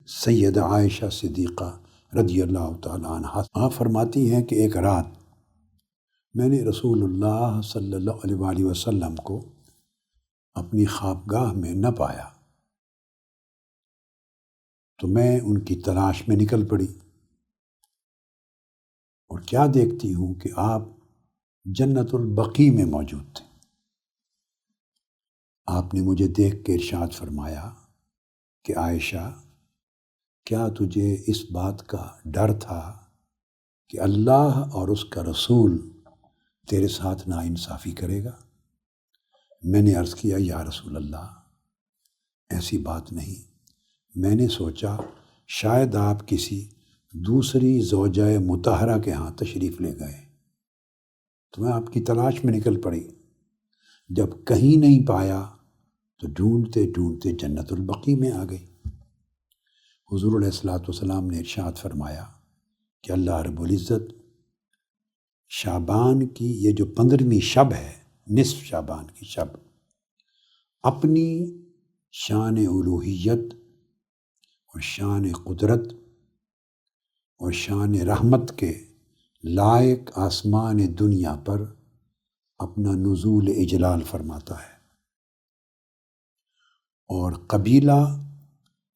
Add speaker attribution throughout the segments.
Speaker 1: سیدہ عائشہ صدیقہ رضی اللہ تعالیٰ عنہ آپ فرماتی ہیں کہ ایک رات میں نے رسول اللہ صلی اللہ علیہ وآلہ وسلم کو اپنی خوابگاہ میں نہ پایا، تو میں ان کی تلاش میں نکل پڑی اور کیا دیکھتی ہوں کہ آپ جنت البقیع میں موجود تھے۔ آپ نے مجھے دیکھ کے ارشاد فرمایا کہ عائشہ، کیا تجھے اس بات کا ڈر تھا کہ اللہ اور اس کا رسول تیرے ساتھ ناانصافی کرے گا؟ میں نے عرض کیا یا رسول اللہ، ایسی بات نہیں، میں نے سوچا شاید آپ کسی دوسری زوجہ مطہرہ کے ہاں تشریف لے گئے، تو میں آپ کی تلاش میں نکل پڑی۔ جب کہیں نہیں پایا تو ڈھونڈتے ڈھونڈتے جنت البقیع میں آ گئی۔ حضور علیہ الصلوۃ والسلام نے ارشاد فرمایا کہ اللہ رب العزت شعبان کی یہ جو 15ویں شب ہے، نصف شعبان کی شب، اپنی شان الوہیت اور شان قدرت اور شان رحمت کے لائق آسمان دنیا پر اپنا نزول اجلال فرماتا ہے، اور قبیلہ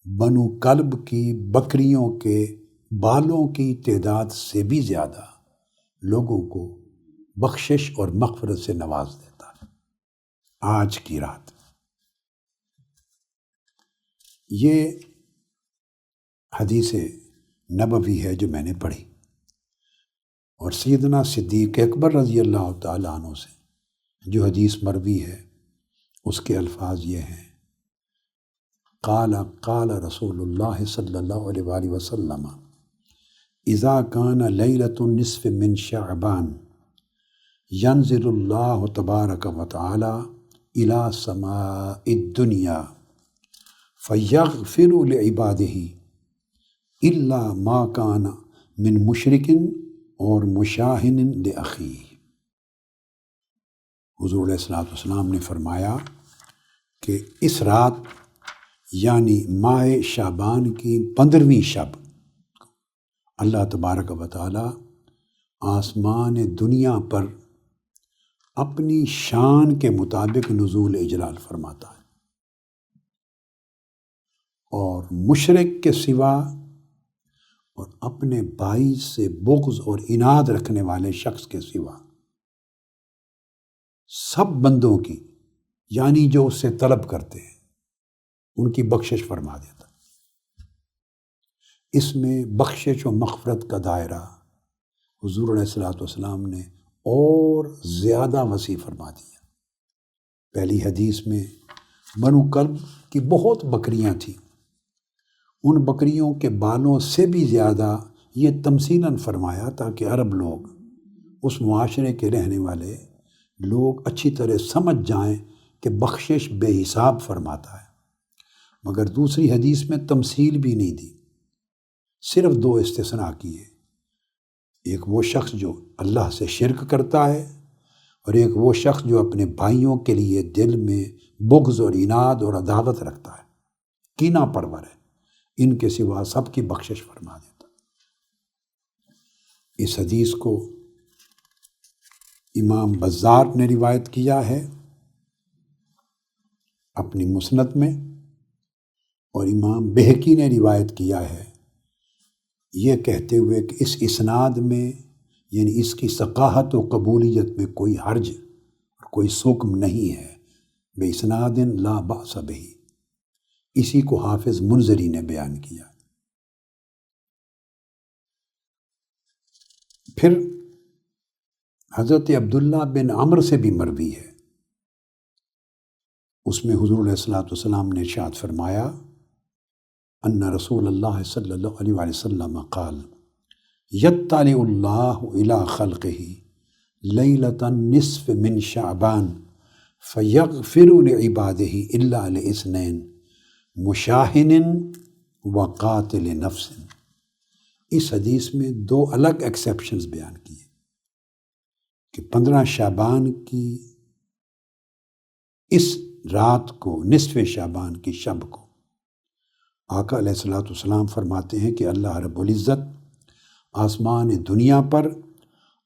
Speaker 1: بنو کلب کی بکریوں کے بالوں کی تعداد سے بھی زیادہ لوگوں کو بخشش اور مغفرت سے نواز دیتا ہے۔ آج کی رات یہ حدیث نبوی ہے جو میں نے پڑھی، اور سیدنا صدیق اکبر رضی اللہ تعالیٰ عنہ سے جو حدیث مروی ہے اس کے الفاظ یہ ہیں، قال رسول اللہ صلی اللہ علیہ وآلہ وسلم اذا کان لیلۃ النصف من شعبان ینزل اللہ تبارک و تعالی الی سماء الدنیا فیغفر لعبادہ الا ما کان من مشرک اور مشاہن لأخیہ۔ حضور علیہ الصلوۃ والسلام نے فرمایا کہ اس رات یعنی ماہ شعبان کی 15ویں شب اللہ تبارک و تعالی آسمان دنیا پر اپنی شان کے مطابق نزول اجلال فرماتا ہے، اور مشرک کے سوا اور اپنے بھائی سے بغض اور عناد رکھنے والے شخص کے سوا سب بندوں کی، یعنی جو اس سے طلب کرتے ہیں، ان کی بخشش فرما دیتا۔ اس میں بخشش و مغفرت کا دائرہ حضور علیہ الصلوۃ والسلام نے اور زیادہ وسیع فرما دیا۔ پہلی حدیث میں بنو کلب کی بہت بکریاں تھیں، ان بکریوں کے بالوں سے بھی زیادہ یہ تمثیلاً فرمایا تاکہ عرب لوگ، اس معاشرے کے رہنے والے لوگ اچھی طرح سمجھ جائیں کہ بخشش بے حساب فرماتا ہے۔ مگر دوسری حدیث میں تمثیل بھی نہیں دی، صرف 2 استثناء کیے، ایک وہ شخص جو اللہ سے شرک کرتا ہے، اور ایک وہ شخص جو اپنے بھائیوں کے لیے دل میں بغض اور عناد اور عداوت رکھتا ہے، کینہ پرور ہے، ان کے سوا سب کی بخشش فرما دیتا۔ اس حدیث کو امام بزار نے روایت کیا ہے اپنی مسند میں، اور امام بہقی نے روایت کیا ہے یہ کہتے ہوئے کہ اس اسناد میں، یعنی اس کی ثقاہت و قبولیت میں کوئی حرج اور کوئی سقم نہیں ہے، بے اسناد لا بأس بہ، اسی کو حافظ منذری نے بیان کیا۔ پھر حضرت عبداللہ بن عمرو سے بھی مروی ہے، اس میں حضور علیہ الصلوۃ والسلام نے ارشاد فرمایا ان رسول اللہ صلی اللہ علیہ وآلہ وسلم قال یطلع اللہ الی خلقہ لیلۃ النصف من شعبان فیغفر لعبادہ الا لاثنین مشاہن و قاتل نفس۔ اس حدیث میں 2 الگ ایکسیپشنز بیان کیے کہ 15 شعبان کی اس رات کو، نصف شعبان کی شب کو، آقا علیہ الصلوۃ والسلام فرماتے ہیں کہ اللہ رب العزت آسمان دنیا پر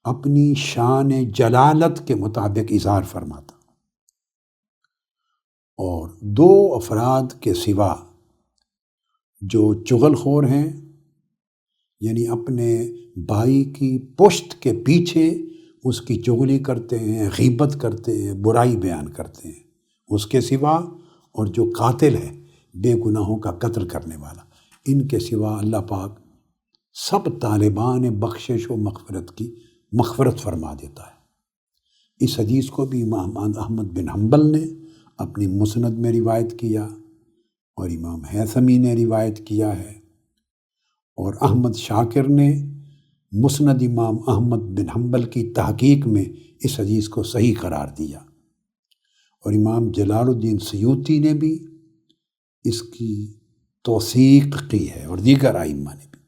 Speaker 1: اپنی شان جلالت کے مطابق اظہار فرماتا، اور دو افراد کے سوا جو چغل خور ہیں، یعنی اپنے بھائی کی پشت کے پیچھے اس کی چغلی کرتے ہیں، غیبت کرتے ہیں، برائی بیان کرتے ہیں، اس کے سوا، اور جو قاتل ہے بے گناہوں کا قتل کرنے والا، ان کے سوا اللہ پاک سب طالبان بخشش و مغفرت کی مغفرت فرما دیتا ہے۔ اس حدیث کو بھی امام احمد بن حنبل نے اپنی مسند میں روایت کیا، اور امام حیثمی نے روایت کیا ہے، اور احمد شاکر نے مسند امام احمد بن حنبل کی تحقیق میں اس حدیث کو صحیح قرار دیا، اور امام جلال الدین سیوطی نے بھی اس کی توثیق کی ہے، اور دیگر ائمہ نے بھی۔